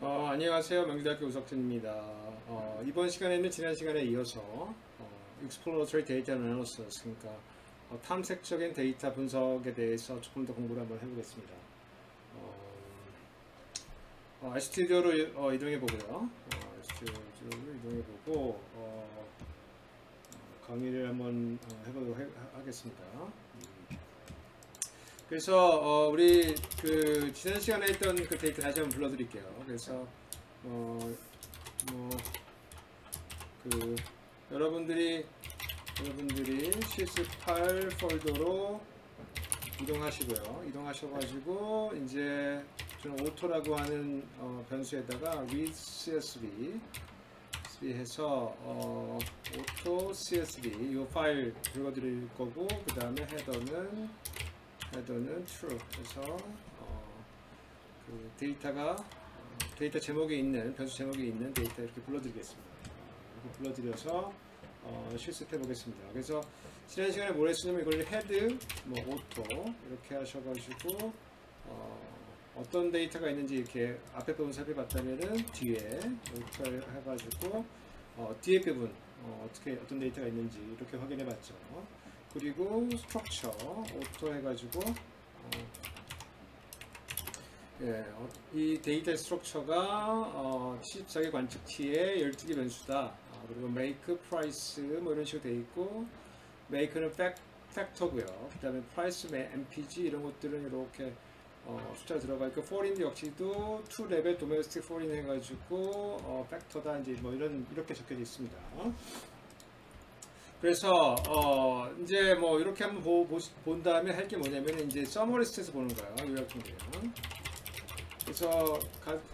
안녕하세요. 명지대학교 우석준입니다. 이번 시간에는 지난 시간에 이어서 Exploratory Data Analysis, 그러니까 탐색적인 데이터 분석에 대해서 조금 더 공부를 한번 해보겠습니다. 스튜디오로 이동해 보고요. 스튜디오로 이동해 보고 강의를 한번 해보도록 하겠습니다. 그래서 우리 그 지난 시간에 했던 그 데이터 다시 한번 불러드릴게요. 그래서 여러분들이 CS8 폴더로 이동하시고요. 이동하셔가지고 이제 저는 오토라고 하는 변수에다가 read CSV 해서 오토 CSV 이 파일 읽어드릴 거고, 그 다음에 헤더는 true 해서 그 데이터 제목에 있는 변수 제목에 있는 데이터 이렇게 불러드리겠습니다. 이렇게 불러드려서 실습해 보겠습니다. 그래서 지난 시간에 뭘 했었냐면 이걸 헤드, 오토 이렇게 하셔가지고 어떤 데이터가 있는지 이렇게 앞에 부분 살펴봤다면은 뒤에 오토 해가지고 뒤에 부분 어떤 데이터가 있는지 이렇게 확인해봤죠. 그리고 스트럭처 오토 해가지고 이 데이터 스트럭처가 74개 관측치의 12개 변수다. 그리고 make, price 이런 식으로 되어 있고, make는 팩터고요. 그 다음에 price, mpg 이런 것들은 이렇게 숫자 들어가 있고, foreign도 역시도 to level domestic foreign 해가지고 팩터다 이제 이렇게 적혀져 있습니다. 그래서 이제 이렇게 한번 본 다음에 할 게 뭐냐면 이제 서머리스트에서 보는 거예요. 요약통계는. 그래서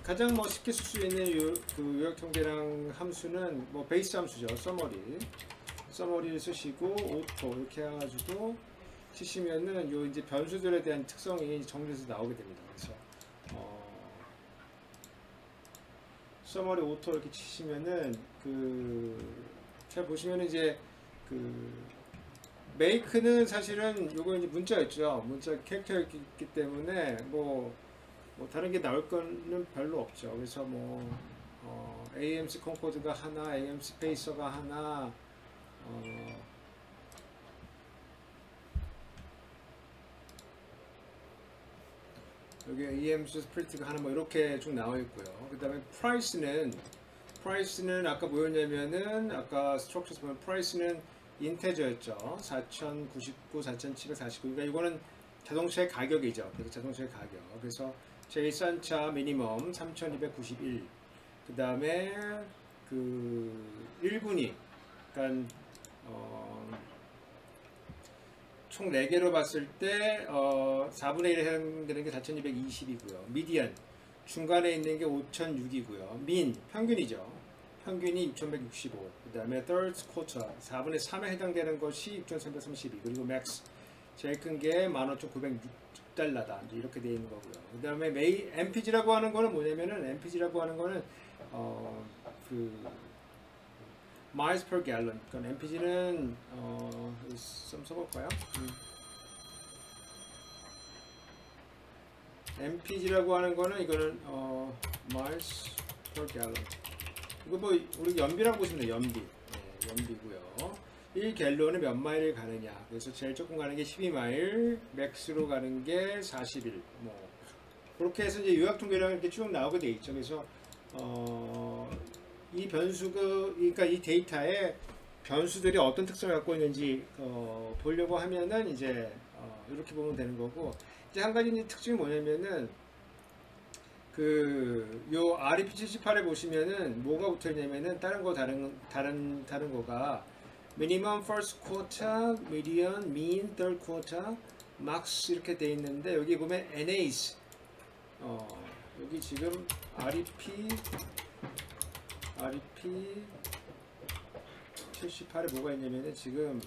가장 쉽게 쓸 수 있는 그 요약통계랑 함수는 베이스 함수죠. 서머리를 쓰시고 오토 이렇게 해가지고 치시면은 요 이제 변수들에 대한 특성이 정리해서 나오게 됩니다. 그래서 서머리 오토 이렇게 치시면은 잘 보시면은 이제 make는 사실은 요거 이제 문자였죠. 문자 캐릭터였기 때문에 다른 게 나올 거는 별로 없죠. 그래서 AMC 콩코드가 하나, AMC 페이서가 하나, 여기 AMC 스프리트가 하나 이렇게 쭉 나와 있고요. 그 다음에 프라이스는 아까 뭐였냐면은 아까 스트럭처에서 보면 프라이스는 인테저였죠. 4099, 4749. 그러니까 이거는 자동차의 가격이죠. 그래서 자동차의 가격. 그래서 제일 싼 차 미니멈 3291. 그 다음에 1분위. 그러니까 총 4개로 봤을 때 4분의 1에 해당되는 게 4220이고요. 미디안 중간에 있는 게 5006이고요. 민 평균이죠. 평균이 6165. 그 다음에 third quarter 4분의 3에 해당되는 것이 6332. 그리고 max 제일 큰 게 15,906달러다. 이렇게 되어 있는 거고요. 그 다음에 MPG라고 하는 거는 뭐냐면은 MPG라고 하는 거는 miles per gallon. 그러니까 MPG는 좀 써볼까요? MPG라고 하는 거는 이거는 miles per gallon. 이거 우리 연비라고 보시면 돼요. 연비고요. 1갤론은 몇 마일을 가느냐. 그래서 제일 조금 가는 게 12마일, 맥스로 가는 게 41. 그렇게 해서 이제 요약통계랑 이렇게 쭉 나오게 돼 있죠. 그래서 이 그러니까 이 데이터에 변수들이 어떤 특성을 갖고 있는지 보려고 하면은 이제 이렇게 보면 되는 거고, 이제 한 가지 특징이 뭐냐면은 요 REP78에 보시면은 뭐가 붙어 있냐면은 다른 거가 minimum first quarter, median, mean, third quarter, max 이렇게 돼 있는데, 여기 보면 NAs 여기 지금 REP78에 뭐가 있냐면은 지금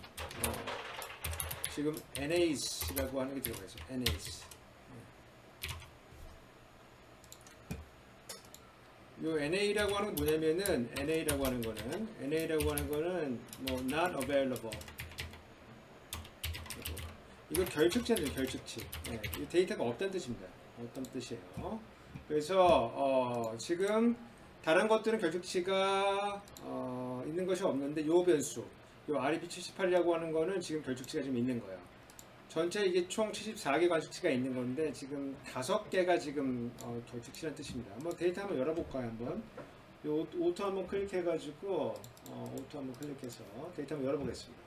NAs라고 하는 게 들어가 있어요. NAs. 요 NA라고 하는 건 뭐냐면은 NA라고 하는 거는 not available. 이거 결측치예요. 결측치. 이 데이터가 없다는 뜻입니다. 어떤 뜻이에요? 그래서 지금 다른 것들은 결정치가 있는 것이 없는데 요 변수, 요 REP78이라고 하는 거는 지금 결정치가 좀 있는 거예요. 전체 이게 총 74개 관측치가 있는 건데 지금 5개가 지금 결측치라는 뜻입니다. 한번 데이터 한번 열어볼까요? 한번 요 오토 한번 클릭해가지고 오토 한번 클릭해서 데이터 한번 열어보겠습니다.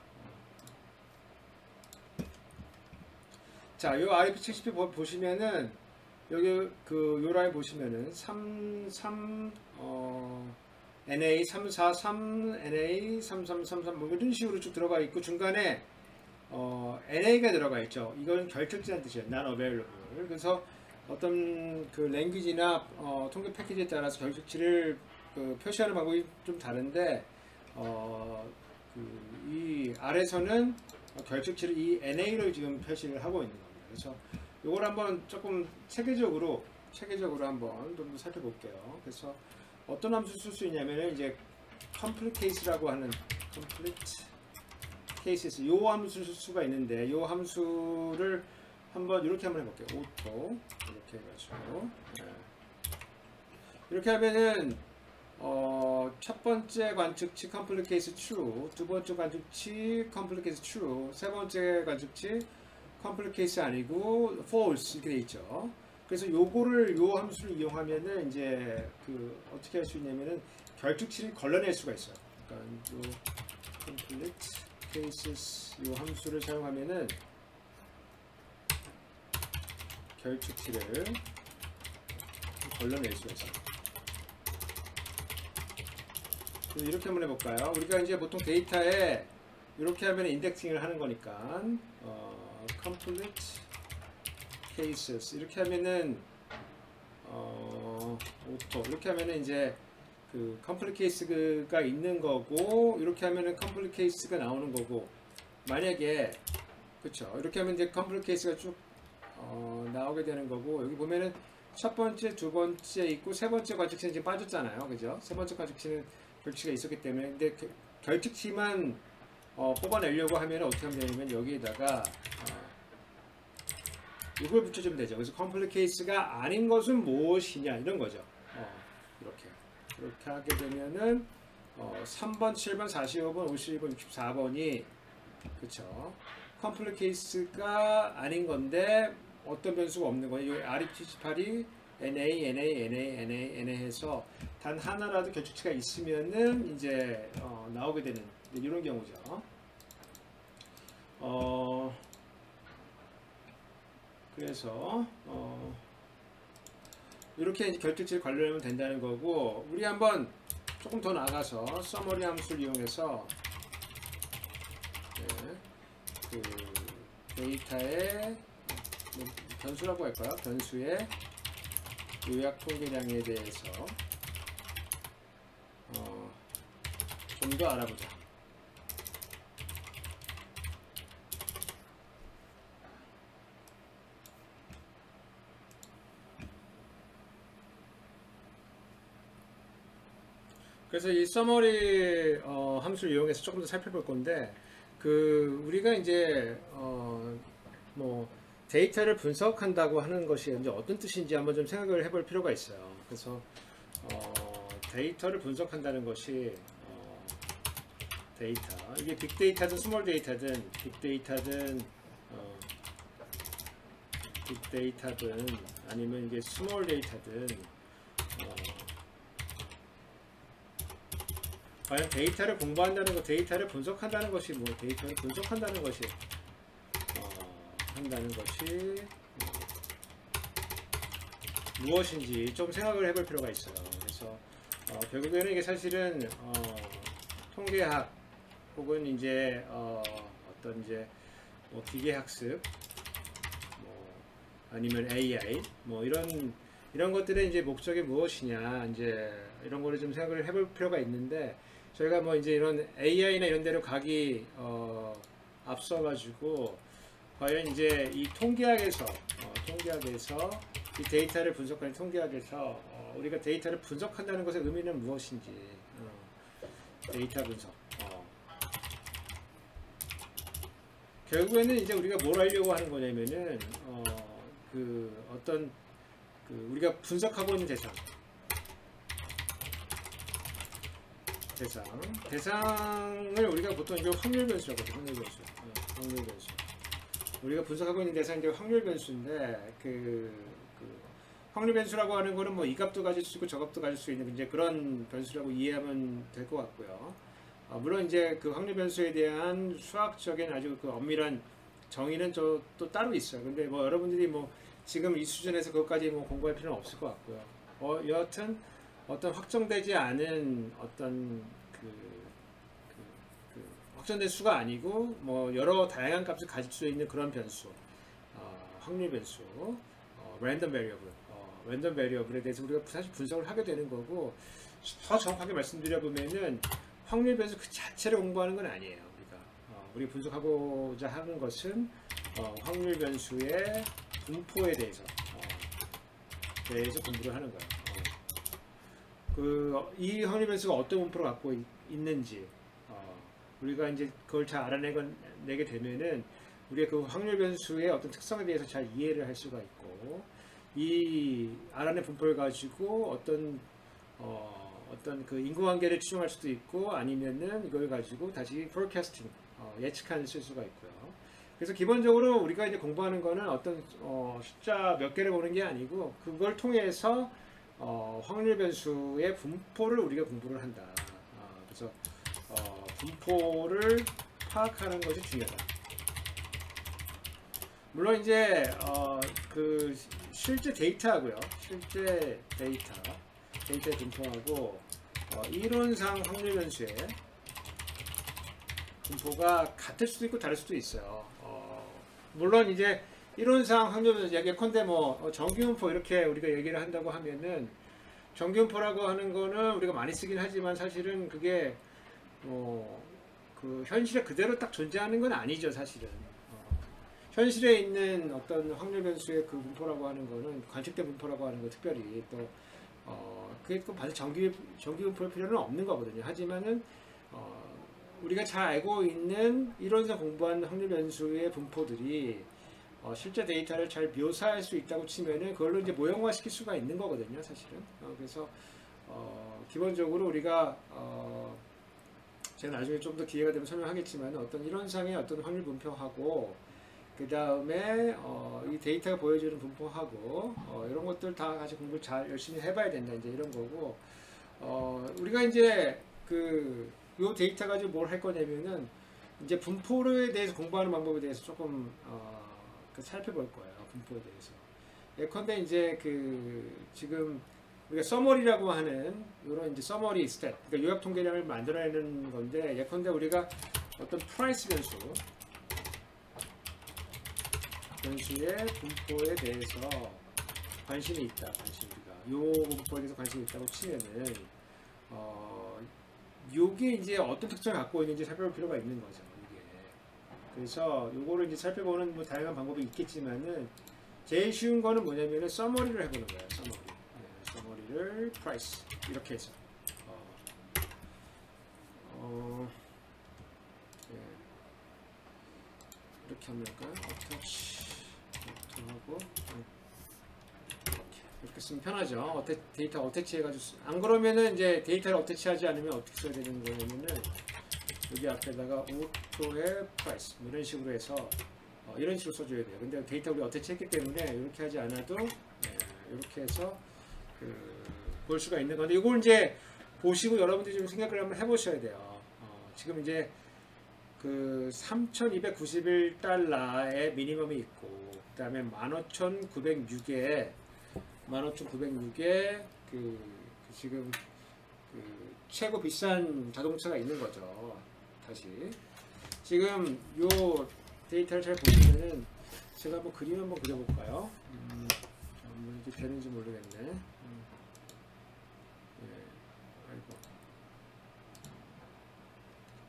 자, 요 REP78 보시면은 여기 요 라인 보시면은 33 NA 343 NA 3333 뭐 이런 식으로 쭉 들어가 있고 중간에 NA가 들어가 있죠. 이건 결측지라는 뜻이에요. Non available. 그래서 어떤 그 랭귀지나 통계 패키지에 따라서 결측치를 표시하는 방법이 좀 다른데 이 아래서는 결측치를 이 NA로 지금 표시를 하고 있는 겁니다. 그래서 이걸 한번 조금 체계적으로 한번 좀 더 살펴볼게요. 그래서 어떤 함수 쓸 수 있냐면은 이제 complete case라고 하는 complete cases 요 함수를 쓸 수가 있는데 요 함수를 한번 이렇게 한번 해볼게요. 오토 이렇게 해가지고 이렇게 하면은 첫 번째 관측치 complete case true, 두 번째 관측치 complete case true, 세 번째 관측치 complete case 아니고 false 이렇게 돼 있죠. 그래서 요거를 요 함수를 이용하면은 이제 어떻게 할 수 있냐면은 결측치를 걸러낼 수가 있어요. 그러니까 요 complete cases 요 함수를 사용하면은 결측치를 걸러낼 수가 있어요. 이렇게 한번 해볼까요? 우리가 이제 보통 데이터에 이렇게 하면 인덱싱을 하는 거니까 complete cases 이렇게 하면은 오토 이렇게 하면은 이제 complete case가 있는 거고 이렇게 하면은 complete case가 나오는 거고 만약에 그쵸 이렇게 하면 이제 complete case가 쭉 나오게 되는 거고 여기 보면은 첫 번째, 두 번째 있고 세 번째 관측치는 지금 빠졌잖아요. 그죠? 세 번째 관측치는 결측치가 있었기 때문에 근데 결측치만 뽑아내려고 하면 어떻게 하면 되냐면 여기에다가 이걸 붙여주면 되죠. 그래서 complete case가 아닌 것은 무엇이냐 이런 거죠. 이렇게 하게 되면은 3번, 7번, 45번, 51번, 64번이 그쵸? complete case가 아닌 건데 어떤 변수가 없는 거예요. 이 REP78이 NA 해서 단 하나라도 결측치가 있으면은 이제 나오게 되는 이런 경우죠. 그래서 이렇게 이제 결측치를 관리하면 된다는 거고 우리 한번 조금 더 나가서 summary 함수를 이용해서 데이터의 변수라고 할까요? 변수의 요약 통계량에 대해서 좀 더 알아보자. 그래서 이 서머리 함수를 이용해서 조금 더 살펴볼 건데 우리가 이제 뭐 데이터를 분석한다고 하는 것이 이제 어떤 뜻인지 한번 좀 생각을 해볼 필요가 있어요. 그래서 데이터를 분석한다는 것이 데이터 이게 빅데이터든 스몰 데이터든 빅데이터든 아니면 이게 스몰 데이터든 과연 데이터를 공부한다는 것, 데이터를 분석한다는 것이 데이터를 분석한다는 것이 무엇인지 좀 생각을 해볼 필요가 있어요. 그래서 결국에는 이게 사실은 통계학 혹은 이제 어떤 이제 기계학습 아니면 AI 이런 것들의 이제 목적이 무엇이냐 이제 이런 거를 좀 생각을 해볼 필요가 있는데 저희가 이제 이런 AI나 이런 데로 가기 앞서 가지고 과연 이제 이 통계학에서 이 데이터를 분석하는 통계학에서 우리가 데이터를 분석한다는 것의 의미는 무엇인지 데이터 분석 결국에는 이제 우리가 뭘 하려고 하는 거냐면은 어떤 우리가 분석하고 있는 대상을 우리가 보통 이제 확률 변수라고 하죠. 확률 변수. 우리가 분석하고 있는 대상이 이제 확률 변수인데 확률 변수라고 하는 거는 뭐 이 값도 가질 수 있고 저 값도 가질 수 있는 이제 그런 변수라고 이해하면 될 것 같고요. 물론 이제 그 확률 변수에 대한 수학적인 아주 그 엄밀한 정의는 또 따로 있어요. 근데 뭐 여러분들이 뭐 지금 이 수준에서 그것까지 뭐 공부할 필요는 없을 것 같고요. 여하튼 어떤 확정되지 않은 어떤 확정된 수가 아니고 뭐 여러 다양한 값을 가질 수 있는 그런 변수, 확률 변수, 랜덤 베리어블에 대해서 우리가 사실 분석을 하게 되는 거고, 더 정확하게 말씀드려 보면은 확률 변수 그 자체를 공부하는 건 아니에요. 우리 분석하고자 하는 것은 확률 변수의 분포에 대해서 공부를 하는 거예요. 이 확률 변수가 어떤 분포를 갖고 있는지 우리가 이제 그걸 잘 알아내게 되면은 우리가 그 확률 변수의 어떤 특성에 대해서 잘 이해를 할 수가 있고, 이 알아낸 분포를 가지고 어떤 그 인과관계를 추정할 수도 있고, 아니면은 이걸 가지고 다시 forecasting 예측하는 쓸 수가 있고요. 그래서 기본적으로 우리가 이제 공부하는 거는 어떤 숫자 몇 개를 보는 게 아니고, 그걸 통해서 확률 변수의 분포를 우리가 공부를 한다. 그래서 분포를 파악하는 것이 중요하다. 물론 이제 그 실제 데이터하고요, 실제 데이터의 분포하고 이론상 확률 변수의 분포가 같을 수도 있고 다를 수도 있어요. 물론 이제 이론상 확률 변수, 예컨대 뭐 정규분포 이렇게 우리가 얘기를 한다고 하면은, 정규분포라고 하는 거는 우리가 많이 쓰긴 하지만 사실은 그게 그 현실에 그대로 딱 존재하는 건 아니죠, 사실은. 현실에 있는 어떤 확률 변수의 그 분포라고 하는 거는, 관측된 분포라고 하는 거 특별히 또 그게 또 반드시 정규분포일 필요는 없는 거거든요. 하지만은 우리가 잘 알고 있는 이론상 공부한 확률 변수의 분포들이 실제 데이터를 잘 묘사할 수 있다고 치면은 그걸로 이제 모형화 시킬 수가 있는 거거든요, 사실은. 그래서 기본적으로 우리가 제가 나중에 좀 더 기회가 되면 설명하겠지만, 어떤 이론상의 어떤 확률 분포하고 그 다음에 이 데이터가 보여주는 분포하고 이런 것들 다 같이 공부 잘 열심히 해봐야 된다, 이제 이런 거고, 우리가 이제 요 데이터 가지고 뭘 할 거냐면은 이제 분포에 대해서 공부하는 방법에 대해서 조금 살펴볼 거예요. 분포에 대해서. 예컨대 이제 지금 우리가 서머리라고 하는 이런 이제 서머리 스탯, 그러니까 요약 통계량을 만들어내는 건데, 예컨대 우리가 어떤 프라이스 변수의 분포에 대해서 관심이 있다. 요 분포에 대해서 관심이 있다고 치면은 요게 이제 어떤 특성을 갖고 있는지 살펴볼 필요가 있는 거죠. 이게. 그래서 요거를 이제 살펴보는 뭐 다양한 방법이 있겠지만은, 제일 쉬운 거는 뭐냐면은 서머리를 해보는 거예요. 서머리를 price 이렇게 해서 이렇게 하면 될까요? 하고 이렇게 쓰면 편하죠. 데이터 어태치 해가지고, 안 그러면은 이제 데이터를 어태치하지 않으면 어떻게 써야 되는 거냐면은, 여기 앞에다가 오토의 price 이런 식으로 해서 이런 식으로 써줘야 돼요. 근데 데이터 우리 어태치 했기 때문에 이렇게 하지 않아도 이렇게 해서 볼 수가 있는 건데, 이걸 이제 보시고 여러분들이 좀 생각을 한번 해보셔야 돼요. 지금 이제 3,291달러의 미니멈이 있고, 그 다음에 15,906에 지금 최고 비싼 자동차가 있는 거죠. 다시 지금 요 데이터를 잘 보시면은, 제가 한번 그림 한번 그려볼까요? 이렇게 되는지 모르겠네. 아이고.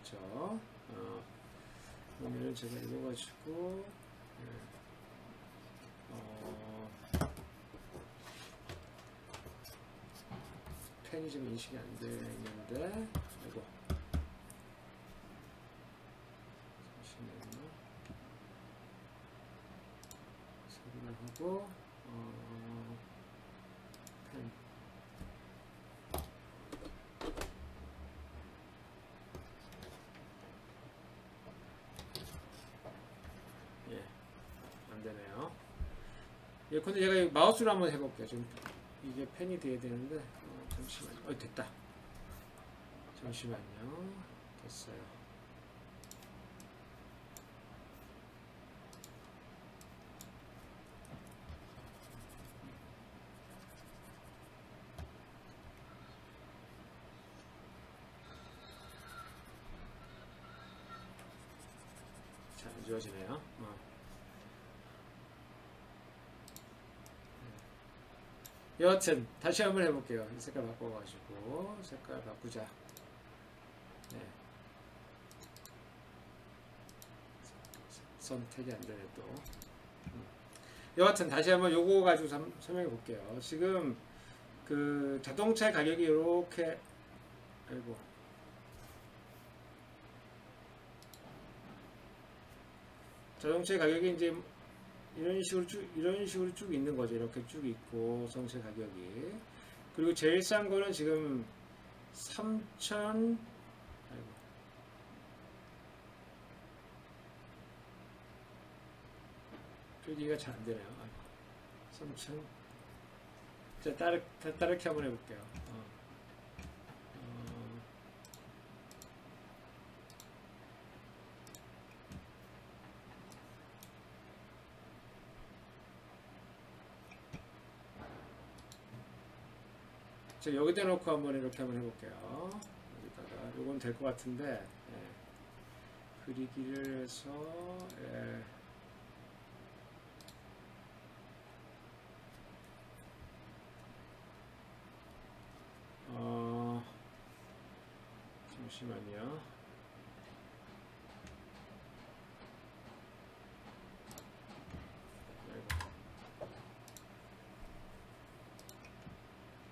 그렇죠. 그러면 제가 이거 가지고 펜이 좀 인식이 안 되는데, 아이고. 잠시만요. 소리를 하고 근데 제가 마우스로 한번 해볼게요. 좀 이게 펜이 돼야 되는데 잠시만요. 됐다. 잠시만요. 됐어요. 자, 지워지네요. 여하튼 다시 한번 해볼게요. 이 색깔 바꿔가지고 색깔 바꾸자. 네. 선택이 안 되네 또. 여하튼 다시 한번 요거 가지고 설명해 볼게요. 지금 그 자동차 가격이 이렇게 아이고 자동차 가격이 이제 이런 식으로 쭉 있는 거죠. 이렇게 쭉 있고 자동차 가격이. 그리고 제일 싼 거는 지금 3,000 아이고 표기가 잘 안 되네요. 3,000 자 따르게 한번 해볼게요. 자, 여기다 놓고 한번 이렇게 한번 해볼게요. 여기다가 요건 될 것 같은데 그리기를 해서 잠시만요.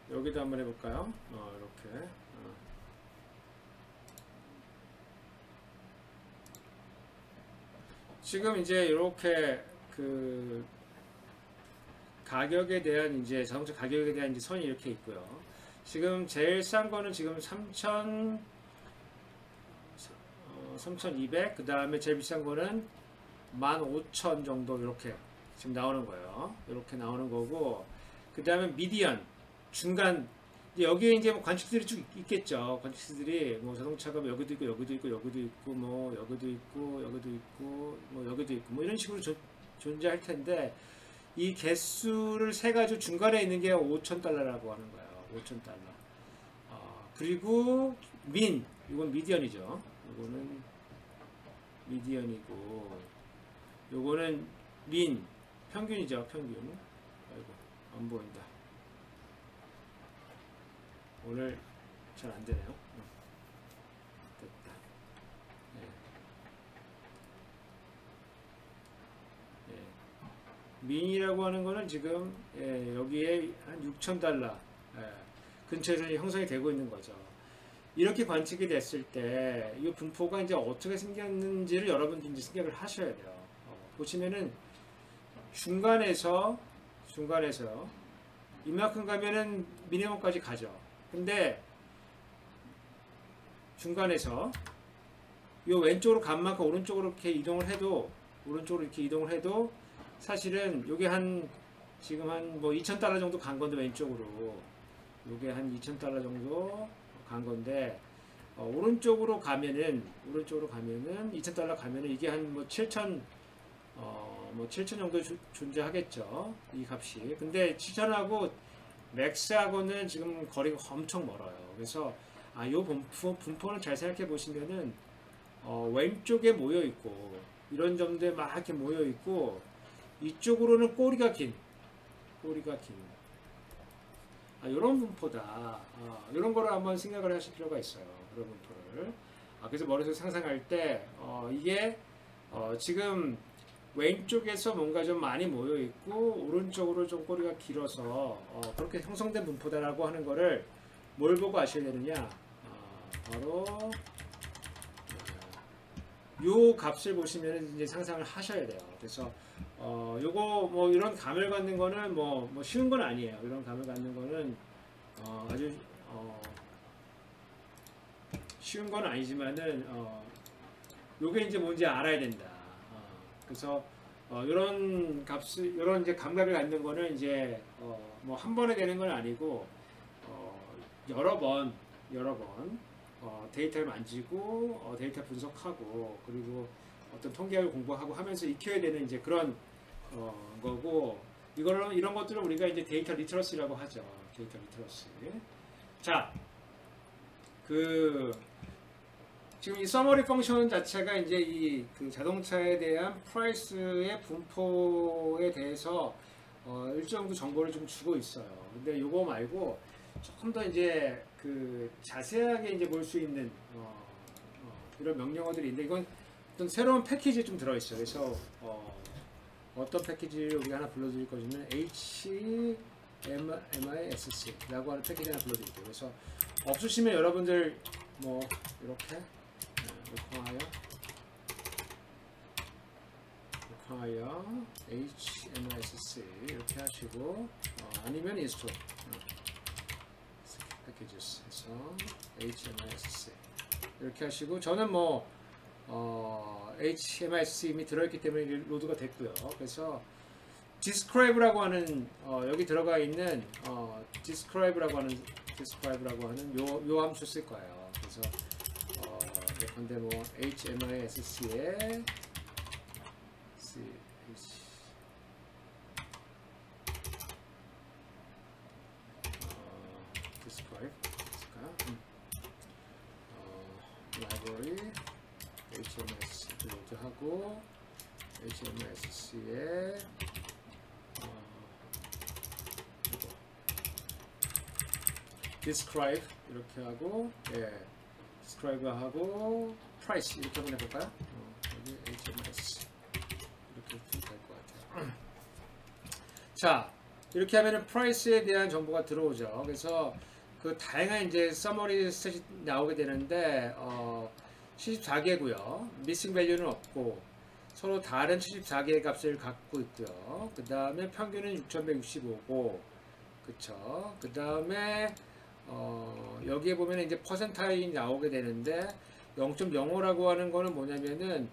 여기도 한번 해볼까요? 이렇게. 지금 이제 이렇게 그 가격에 대한 이제 자동차 가격에 대한 이제 선이 이렇게 있고요. 지금 제일 싼 거는 지금 3,200, 그 다음에 제일 비싼 거는 15,000 정도 이렇게 지금 나오는 거예요. 이렇게 나오는 거고, 그 다음에 미디언 중간 여기에 이제 뭐 관측들이 쭉 있겠죠. 관측들이 뭐 자동차가 뭐 여기도 있고 여기도 있고 여기도 있고 뭐 여기도 있고 여기도 있고 뭐 여기도 있고 뭐 이런 식으로 존재할 텐데 이 개수를 세 가지고 중간에 있는 게 5,000달러라고 하는 거예요. 5,000달러. 그리고 이건 미디언이죠. 이거는 미디언이고 요거는 평균이죠. 평균. 아이고 안 보인다. 오늘 잘 안 되네요. 됐다. 민이라고 하는 거는 지금 여기에 한 6,000달러 근처에서 형성이 되고 있는 거죠. 이렇게 관측이 됐을 때 이 분포가 이제 어떻게 생겼는지를 여러분들이 이제 생각을 하셔야 돼요. 보시면은 중간에서 이만큼 가면은 미니멈까지 가죠. 근데 중간에서 이 왼쪽으로 간 만큼 오른쪽으로 이렇게 이동을 해도 사실은 요게 지금 한 뭐 2,000달러 정도 간 건데 왼쪽으로 요게 한 2,000달러 정도 간 건데 오른쪽으로 가면은 2,000달러 가면은 이게 한 뭐 7,000 7,000 정도 존재하겠죠. 이 값이. 근데 7,000하고 맥스하고는 지금 거리가 엄청 멀어요. 그래서 요 분포는 잘 생각해 보시면은 왼쪽에 모여 있고 이런 점들에 막 이렇게 모여 있고 이쪽으로는 꼬리가 긴 이런 분포다. 이런 거를 한번 생각을 하실 필요가 있어요. 그런 분포를. 그래서 머릿속에 상상할 때 이게 지금 왼쪽에서 뭔가 좀 많이 모여 있고 오른쪽으로 좀 꼬리가 길어서 그렇게 형성된 분포다라고 하는 거를 뭘 보고 아셔야 되느냐? 바로 요 값을 보시면 이제 상상을 하셔야 돼요. 그래서 요거 뭐 이런 감을 갖는 거는 뭐 쉬운 건 아니에요. 이런 감을 갖는 거는 아주 쉬운 건 아니지만은 요게 이제 뭔지 알아야 된다. 그래서 이런 값을, 이런 이제 감각을 갖는 거는 이제 뭐 한 번에 되는 건 아니고 여러 번 데이터를 만지고 데이터 분석하고 그리고 어떤 통계학을 공부하고 하면서 익혀야 되는 이제 그런 거고, 이런 것들을 우리가 이제 데이터 리터러시라고 하죠. 데이터 리터러시. 자, 지금 이 서머리 펑션 자체가 이제 그 자동차에 대한 프라이스의 분포에 대해서 일정 정도 정보를 좀 주고 있어요. 근데 요거 말고 조금 더 이제 그 자세하게 이제 볼 수 있는 이런 명령어들이 있는데, 이건 어떤 새로운 패키지 좀 들어있어요. 그래서 어떤 패키지를 우리가 하나 불러드릴 거냐면 HMISC라고 하는 패키지 하나 불러드릴게요. 그래서 없으시면 여러분들 뭐 이렇게 require HMISC 이렇게 하시고 아니면 install packages 해서 HMISC 이렇게 하시고, 저는 뭐 HMISC 이미 들어있기 때문에 로드가 됐고요. 그래서 describe라고 하는 여기 들어가 있는 describe라고 하는 요 함수 쓸 거예요. 그래서 예컨대 뭐 HMISC에 describe library HMISC 로드하고 HMISC에 describe 이렇게 하고, describe 하고 price 이렇게 한번 해볼까요? 여기 HMIS 이렇게 될 것 같아요. 자, 이렇게 하면은 price에 대한 정보가 들어오죠. 그래서 그 다양한 이제 summary 스탯이 나오게 되는데 74개고요. missing value는 없고 서로 다른 74개의 값을 갖고 있고요. 그 다음에 평균은 6165고, 그쵸? 그 다음에 여기에 보면 이제 퍼센타일이 나오게 되는데 0.05라고 하는 거는 뭐냐면은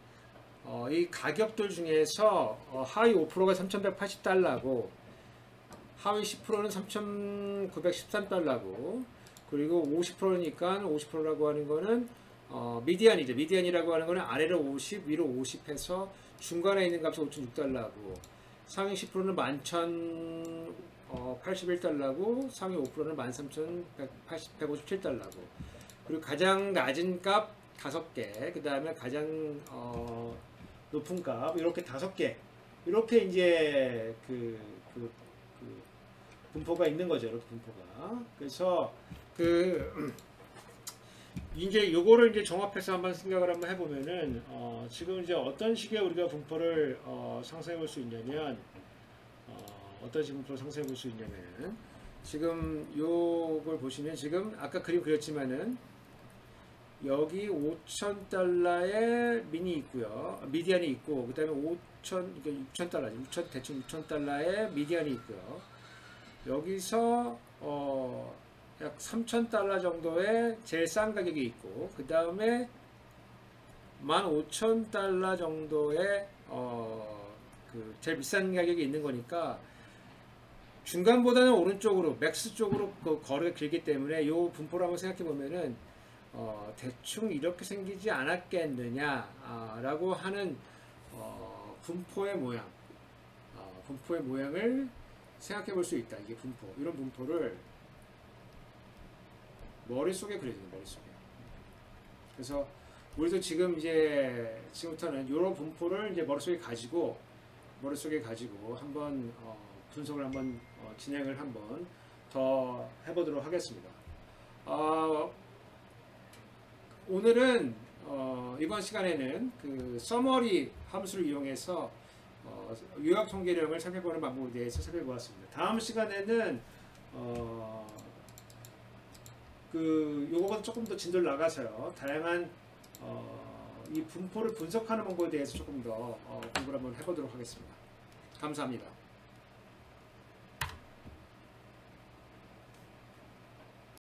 이 가격들 중에서 하위 5%가 3,180달러고 하위 10%는 3,913달러고 그리고 50%니까 50%라고 하는 거는 미디안이죠. 미디안이라고 하는 거는 아래로 50, 위로 50 해서 중간에 있는 값이 5,006달러고, 상위 10%는 11,081달러고 상위 5%는 13,157달러고, 그리고 가장 낮은 값 5개, 그 다음에 가장 높은 값 이렇게 5개, 이렇게 이제 그 분포가 있는 거죠. 이렇게 분포가. 그래서 이제 요거를 이제 종합해서 한번 생각을 한번 해보면은 지금 이제 어떤 식의 우리가 분포를 상상해 볼 수 있냐면 어떤 식의 분포를 상상해 볼 수 있냐면은, 지금 요걸 보시면 지금 아까 그림 그렸지만은 여기 5,000달러의 미니 있고요. 미디안이 있고, 그 다음에 6,000달러, 대충 6,000달러의 미디안이 있고요. 여기서 약 3,000달러 정도의 제일 싼 가격이 있고, 그 다음에 15,000달러 정도의 그 제일 비싼 가격이 있는 거니까 중간보다는 오른쪽으로 맥스 쪽으로 그 거리가 길기 때문에 이 분포를 한번 생각해 보면은 대충 이렇게 생기지 않았겠느냐 라고 하는 분포의 모양을 생각해 볼 수 있다. 이게 이런 분포를 머릿속에 그려져요. 머릿속에. 그래서 우리도 지금 지금부터는 이런 분포를 이제 머릿속에 가지고 한번 분석을 한번 진행을 한번 더 해보도록 하겠습니다. 오늘은 이번 시간에는 그 서머리 함수를 이용해서 요약 통계량을 살펴보는 방법에 대해서 살펴보았습니다. 다음 시간에는 요거보다 조금 더 진도를 나가서요, 다양한 이 분포를 분석하는 방법에 대해서 조금 더 공부를 한번 해보도록 하겠습니다. 감사합니다.